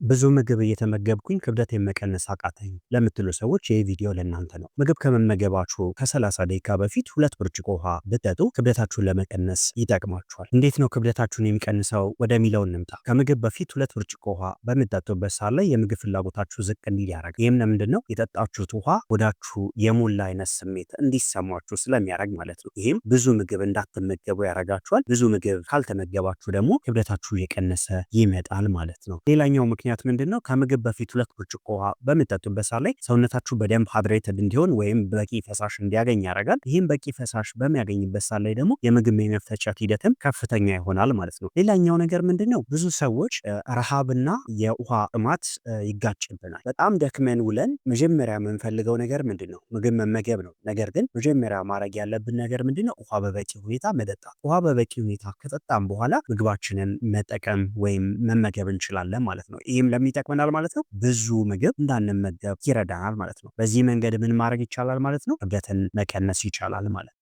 ብዙ ምግብ እየተመገብኩኝ ክብደቴን መቀነስ አቃተኝ ለምትሉ ሰዎች ይህ ቪዲዮ ለእናንተ ነው። ምግብ ከመመገባችሁ ከ30 ደቂቃ በፊት 2 ብርጭቆ ውሃ ብትጠጡ ክብደታችሁን ለመቀነስ ይጠቅማችኋል። እንዴት ነው ክብደታችሁን የሚቀንሰው ወደሚለው እንምጣ። ከምግብ በፊት 2 ብርጭቆ ውሃ በምትጠጡበት ሰዓት ላይ የምግብ ፍላጎታችሁ ዝቅ እንዲል ያደርጋል። ይህም ለምንድን ነው? የጠጣችሁት ውሃ ወዳችሁ የሞላ አይነት ስሜት እንዲሰማችሁ ስለሚያደርግ ማለት ነው። ይህም ብዙ ምግብ እንዳትመገቡ ያደርጋችኋል። ብዙ ምግብ ካልተመገባችሁ ደግሞ ክብደታችሁ የቀነሰ ይመጣል ማለት ነው። ሌላኛው ምክንያት ምንድነው? ከምግብ በፊት 2 ብርጭቆ ውሃ በምትጠጡበት ሰዓት ላይ ሰውነታችሁ በደንብ ሃይድሬትድ እንዲሆን ወይም በቂ ፈሳሽ እንዲያገኝ ያደርጋል። ይህም በቂ ፈሳሽ በሚያገኝበት ሰዓት ላይ ደግሞ የምግብ የመፈጨት ሂደትም ከፍተኛ ይሆናል ማለት ነው። ሌላኛው ነገር ምንድነው? ብዙ ሰዎች ረሃብና የውሃ ጥማት ይጋጭብናል። በጣም ደክመን ውለን መጀመሪያ የምንፈልገው ነገር ምንድነው? ምግብ መመገብ ነው። ነገር ግን መጀመሪያ ማድረግ ያለብን ነገር ምንድነው? ውሃ በበቂ ሁኔታ መጠጣት። ውሃ በበቂ ሁኔታ ከጠጣም በኋላ ምግባችንን መጠቀም ወይም መመገብ እንችላለን ማለት ነው። ይህም ለምን ይጠቅመናል ማለት ነው? ብዙ ምግብ እንዳንመገብ ይረዳናል ማለት ነው። በዚህ መንገድ ምን ማድረግ ይቻላል ማለት ነው? ክብደትን መቀነስ ይቻላል ማለት ነው።